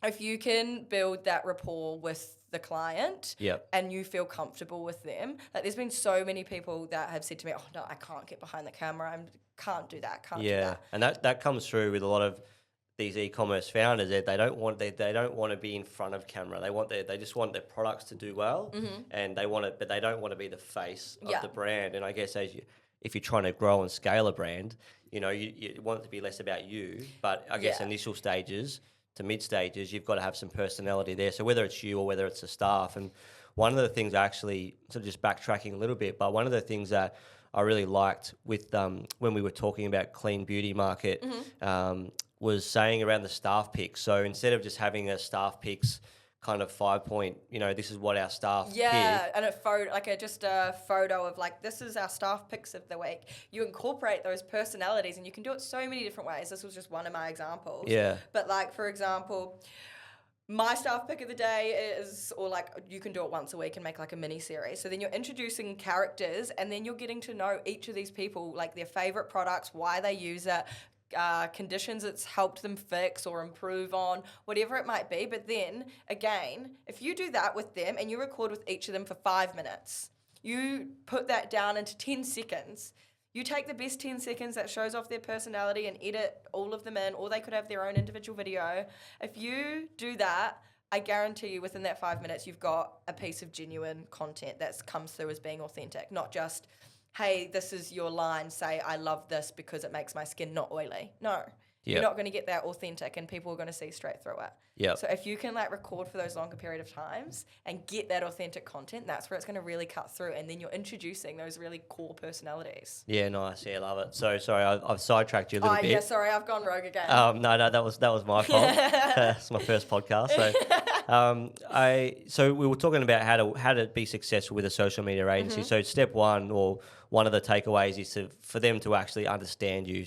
if you can build that rapport with the client and you feel comfortable with them, like, there's been so many people that have said to me, oh no, I can't get behind the camera, I can't do that, can't do that. And that comes through with a lot of these e-commerce founders, that they don't want to be in front of camera. They just want their products to do well, and but they don't want to be the face of the brand. And I guess if you're trying to grow and scale a brand, you want it to be less about you, but I guess initial stages to mid stages, you've got to have some personality there. So whether it's you or whether it's the staff. And one of the things, actually, sort of just backtracking a little bit, but one of the things that I really liked with when we were talking about clean beauty market was saying around the staff picks. So instead of just having a staff picks kind of 5-point, this is what our staff pick. And a photo, like just a photo of, like, this is our staff picks of the week. You incorporate those personalities, and you can do it so many different ways. This was just one of my examples. Yeah. But, like, for example, my staff pick of the day is, or like, you can do it once a week and make like a mini series. So then you're introducing characters, and then you're getting to know each of these people, like their favorite products, why they use it, conditions it's helped them fix or improve on, whatever it might be. But then again, if you do that with them and you record with each of them for 5 minutes, you put that down into 10 seconds. You take the best 10 seconds that shows off their personality and edit all of them in, or they could have their own individual video. If you do that, I guarantee you within that 5 minutes, you've got a piece of genuine content that comes through as being authentic, not just, hey, this is your line, say, I love this because it makes my skin not oily. No, you're not going to get that authentic, and people are going to see straight through it. So if you can record for those longer period of times and get that authentic content, that's where it's going to really cut through, and then you're introducing those really core personalities. Yeah, nice. Yeah, love it. So sorry, I've sidetracked you a little bit. Yeah, sorry, I've gone rogue again. No, that was my fault. It's my first podcast. So we were talking about how to be successful with a social media agency. So step one, or one of the takeaways, is for them to actually understand you,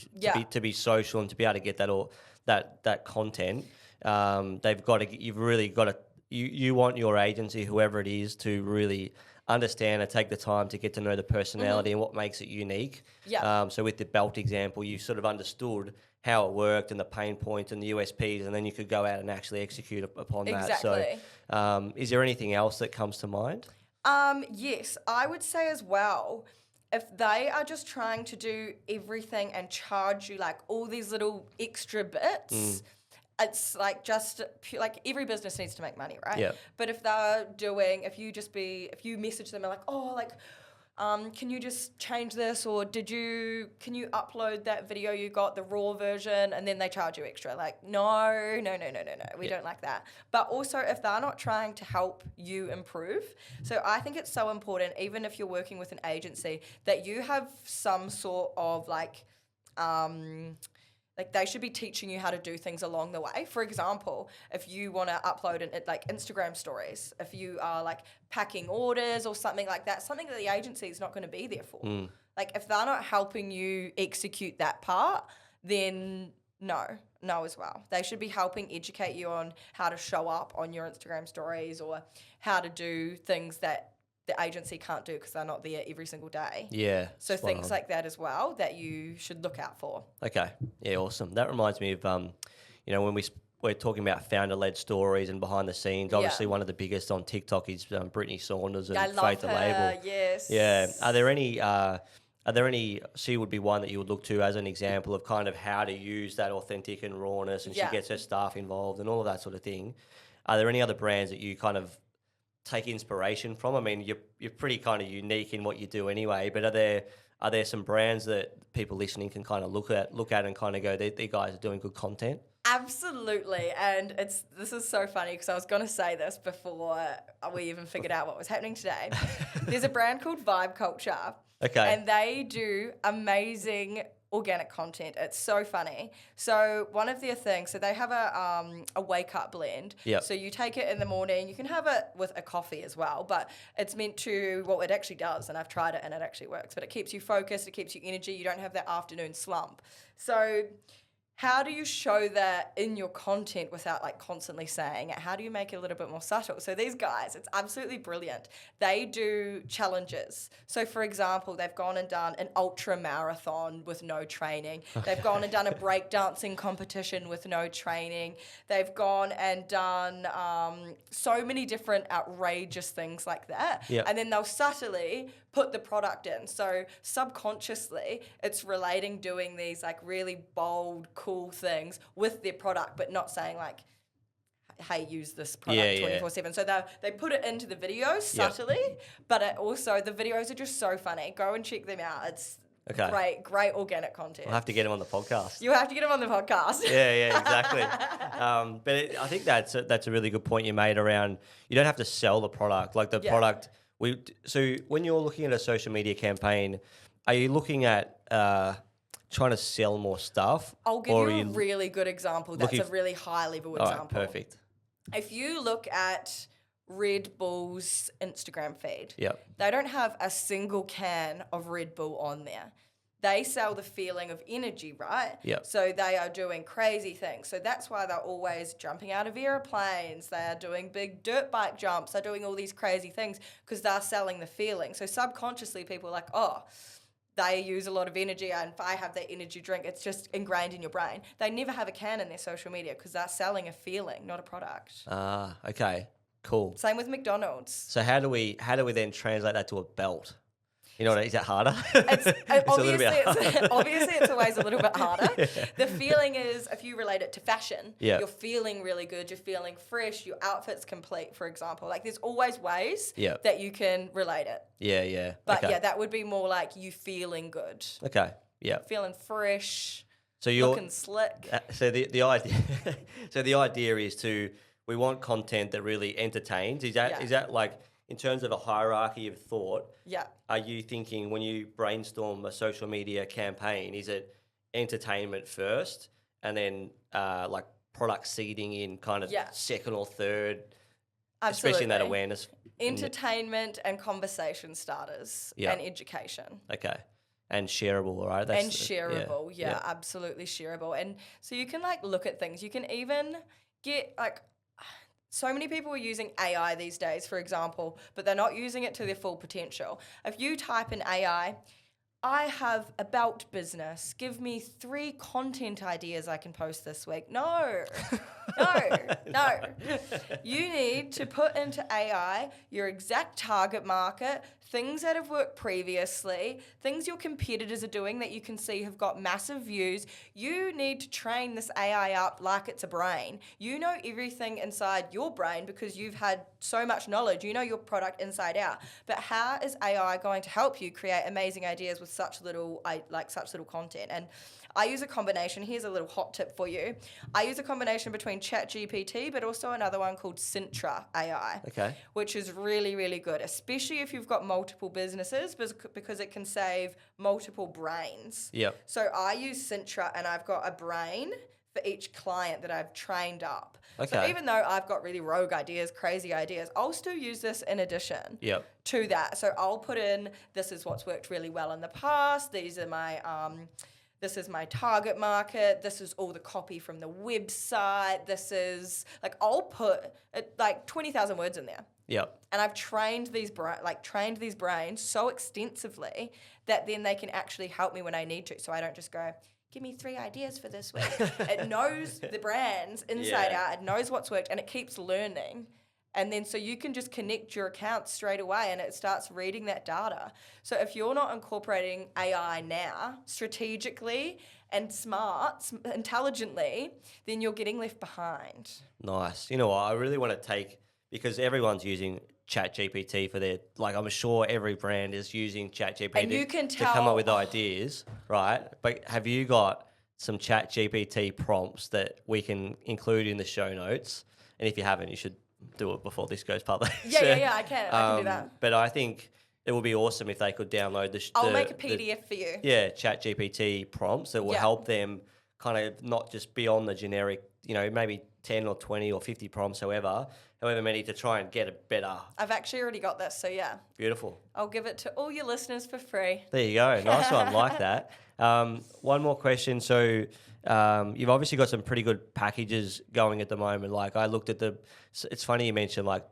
to be social, and to be able to get that content. You've really got to. You want your agency, whoever it is, to really understand and take the time to get to know the personality and what makes it unique. So with the belt example, you sort of understood how it worked and the pain points and the USPs, and then you could go out and actually execute upon that. So is there anything else that comes to mind? Yes, I would say as well, if they are just trying to do everything and charge you like all these little extra bits, it's like just like every business needs to make money, right? But if if you message them and like, oh, like, can you just change this, or can you upload that video you got, the raw version, and then they charge you extra? Like, no, we don't like that. But also, if they're not trying to help you improve, so I think it's so important, even if you're working with an agency, that you have some sort of like they should be teaching you how to do things along the way. For example, if you want to upload like Instagram stories, if you are like packing orders or something like that, something that the agency is not going to be there for. Like, if they're not helping you execute that part, then no as well. They should be helping educate you on how to show up on your Instagram stories, or how to do things that the agency can't do because they're not there every single day. Yeah. So things like that as well that you should look out for. Okay. Yeah, awesome. That reminds me of, when we're talking about founder-led stories and behind the scenes. Obviously, one of the biggest on TikTok is Brittany Saunders and I love Faith the Label. Yes. Yeah. Are there any? She would be one that you would look to as an example of kind of how to use that authentic and rawness, and she gets her staff involved and all of that sort of thing. Are there any other brands that you kind of take inspiration from? I mean, you're pretty kind of unique in what you do anyway, but are there some brands that people listening can kind of look at and kind of go, they guys are doing good content? Absolutely. And this is so funny because I was going to say this before we even figured out what was happening today. There's a brand called Vibe Culture. Okay. And they do amazing organic content. It's so funny. So one of their things, so they have a wake up blend. Yep. So you take it in the morning. You can have it with a coffee as well, but it's meant to, well, it actually does, and I've tried it and it actually works, but it keeps you focused, it keeps you energy, you don't have that afternoon slump. So how do you show that in your content without like constantly saying it? How do you make it a little bit more subtle? So these guys, it's absolutely brilliant. They do challenges. So for example, they've gone and done an ultra marathon with no training. They've gone and done a breakdancing competition with no training. They've gone and done so many different outrageous things like that. Yep. And then they'll subtly put the product in. So subconsciously, it's relating doing these like really bold, cool things with their product, but not saying like, hey, use this product 24/7. So they put it into the videos subtly, but the videos are just so funny. Go and check them out. It's great organic content. I'll have to get him on the podcast. You have to get him on the podcast. Yeah, exactly. I think that's a really good point you made around, you don't have to sell the product. Like the product, so when you're looking at a social media campaign, are you looking at trying to sell more stuff? I'll give you a really good example. That's a really high level example. Right, perfect. If you look at Red Bull's Instagram feed, Yep. they don't have a single can of Red Bull on there. They sell the feeling of energy, right? Yep. So they are doing crazy things. So that's why they're always jumping out of airplanes. They are doing big dirt bike jumps. They're doing all these crazy things because they're selling the feeling. So subconsciously people are like, oh, they use a lot of energy, and if I have that energy drink, it's just ingrained in your brain. They never have a can in their social media because they're selling a feeling, not a product. Ah, okay, cool. Same with McDonald's. So how do we then translate that to a belt? You know, is that harder? Obviously, it's always a little bit harder. Yeah. The feeling is, if you relate it to fashion, Yeah. you're feeling really good, you're feeling fresh, your outfit's complete, for example. Like, there's always ways Yeah. that you can relate it. Yeah. But okay. that would be more like you feeling good, Okay. Yeah. feeling fresh, So you're looking slick. So the idea, the idea is we want content that really entertains. Is that like, in terms of a hierarchy of thought? Yeah. Are you thinking, when you brainstorm a social media campaign, is it entertainment first and then like product seeding in kind of second or third, Absolutely. especially in that awareness? Entertainment and conversation starters and education. Okay. And shareable, right? And shareable, absolutely shareable. And so you can like look at things. You can even get like, so many people are using AI these days, for example, but they're not using it to their full potential. If you type in AI, I have a belt business, give me 3 content ideas I can post this week. No. You need to put into AI your exact target market, things that have worked previously, things your competitors are doing that you can see have got massive views. You need to train this AI up like it's a brain. You know everything inside your brain because you've had so much knowledge. You know your product inside out. But how is AI going to help you create amazing ideas with such little content? And I use a combination. Here's a little hot tip for you. I use a combination between ChatGPT, but also another one called Cintra AI, which is really, really good, especially if you've got multiple businesses, because it can save multiple brains. Yep. So I use Cintra, and I've got a brain for each client that I've trained up. Okay. So even though I've got really rogue ideas, crazy ideas, I'll still use this in addition to that. So I'll put in, this is what's worked really well in the past. These are my... this is my target market. This is all the copy from the website. This is, like, I'll put like 20,000 words in there. Yep. And I've trained these brains so extensively that then they can actually help me when I need to. So I don't just go, give me 3 ideas for this week. It knows the brands inside out. It knows what's worked, and it keeps learning. And then so you can just connect your accounts straight away, and it starts reading that data. So if you're not incorporating AI now strategically and intelligently, then you're getting left behind. Nice. You know what? I really want to because everyone's using ChatGPT for their, like, I'm sure every brand is using ChatGPT And you can to tell, come up with ideas, right? But have you got some ChatGPT prompts that we can include in the show notes? And if you haven't, you should do it before this goes public. Yeah, I can do that. But I think it would be awesome if they could download I'll make a PDF for you. Yeah, ChatGPT prompts that will help them kind of not just be on the generic, maybe 10 or 20 or 50 prompts, however many, to try and get a better. I've actually already got this, so yeah. Beautiful. I'll give it to all your listeners for free. There you go. Nice one. Like that. One more question. So you've obviously got some pretty good packages going at the moment. Like I looked at it's funny you mentioned like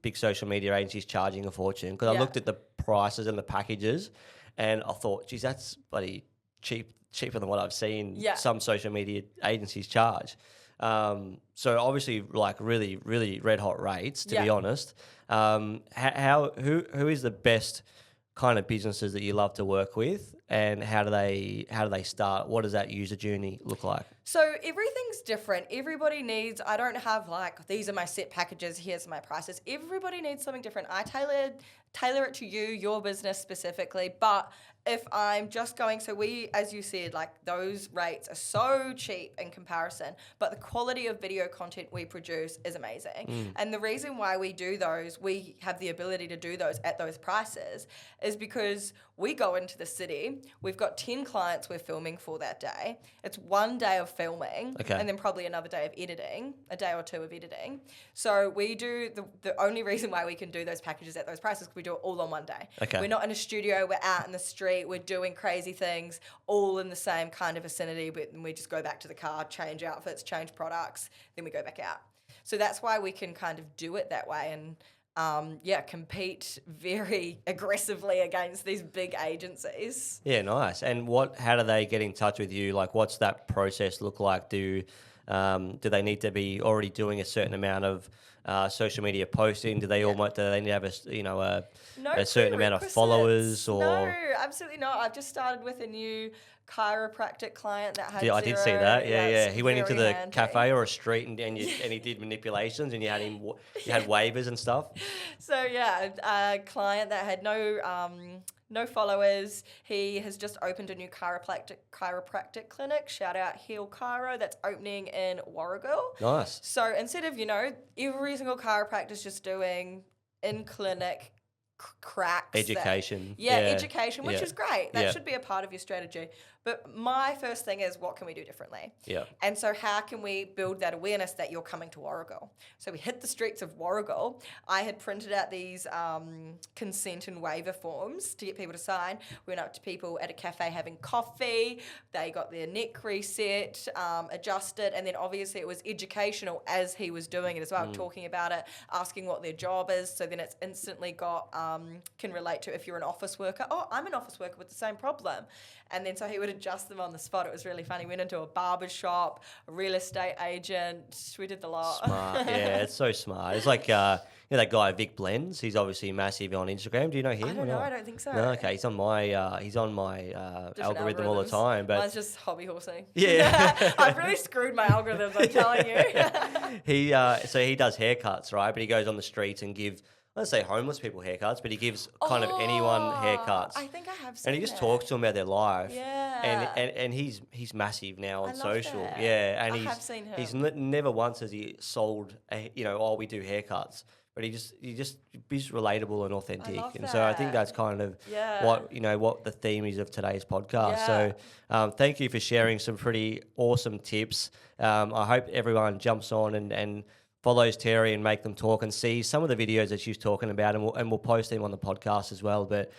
big social media agencies charging a fortune, because I looked at the prices and the packages and I thought, geez, that's bloody cheaper than what I've seen some social media agencies charge. So obviously, like really, really red hot rates, to be honest. Who is the best kind of businesses that you love to work with, and how do they start? What does that user journey look like? So everything's different. Everybody needs, I don't have like, these are my set packages, here's my prices. Everybody needs something different. I tailor it to you, your business specifically. But if I'm just going, so we, as you said, like those rates are so cheap in comparison, but the quality of video content we produce is amazing. And the reason why we do those, we have the ability to do those at those prices, is because we go into the city, we've got 10 clients we're filming for that day. It's 1 day of filming, and then probably another day of editing, a day or 2 of editing. So we do, the only reason why we can do those packages at those prices is because we do it all on 1 day. We're not in a studio, we're out in the street, we're doing crazy things, all in the same kind of vicinity, but we just go back to the car, change outfits, change products, then we go back out. So that's why we can kind of do it that way and compete very aggressively against these big agencies. Yeah, nice. And how do they get in touch with you? Like, what's that process look like? Do they need to be already doing a certain amount of social media posting? Do they need to have a certain amount of followers? Or no, absolutely not. I've just started with a new chiropractic client that had I did see that. Yeah. He went into the handy cafe or a street and he did manipulations, and you had waivers and stuff. So a client that had no followers. He has just opened a new chiropractic clinic. Shout out Heal Chiro. That's opening in Warragul. Nice. So instead of every single chiropractor's just doing in clinic cracks. Education. Education, which is great. That should be a part of your strategy. But my first thing is, what can we do differently? Yeah. And so how can we build that awareness that you're coming to Warragul? So we hit the streets of Warragul. I had printed out these consent and waiver forms to get people to sign. We went up to people at a cafe having coffee. They got their neck reset, adjusted, and then obviously it was educational as he was doing it as well, talking about it, asking what their job is. So then it's instantly got, can relate to if you're an office worker. Oh, I'm an office worker with the same problem. And then so he would adjust them on the spot. It was really funny. Went into a barber shop, a real estate agent. We did the lot. Smart. Yeah, it's so smart. It's like that guy Vic Blends. He's obviously massive on Instagram. Do you know him? I don't know. I don't think so. No, okay. He's on my algorithm all the time. But mine's just hobby horsing. Yeah. I've really screwed my algorithms, I'm telling you. So he does haircuts, right? But he goes on the streets and gives, let's say, homeless people haircuts, but he gives kind of anyone haircuts. I think I have seen And he just talks to them about their life. Yeah. And he's massive now on social. That. Yeah. And I have seen him. He's never once has he sold, we do haircuts. But he's relatable and authentic. And so I think that's kind of what the theme is of today's podcast. Yeah. So thank you for sharing some pretty awesome tips. I hope everyone jumps on and follows Terry and Make Them Talk and see some of the videos that she's talking about, and we'll post them on the podcast as well. But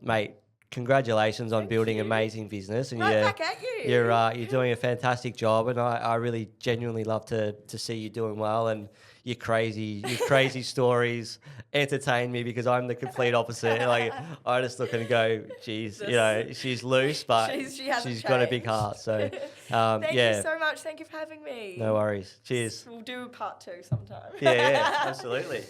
mate, congratulations on Thank building you. amazing business, and Right back at you. you're doing a fantastic job, and I really genuinely love to see you doing well, and your crazy stories entertain me because I'm the complete opposite. Like I just look and go, geez, she's loose, but she's got a big heart. So Thank you so much. Thank you for having me. No worries. Cheers. We'll do part 2 sometime. Yeah, absolutely.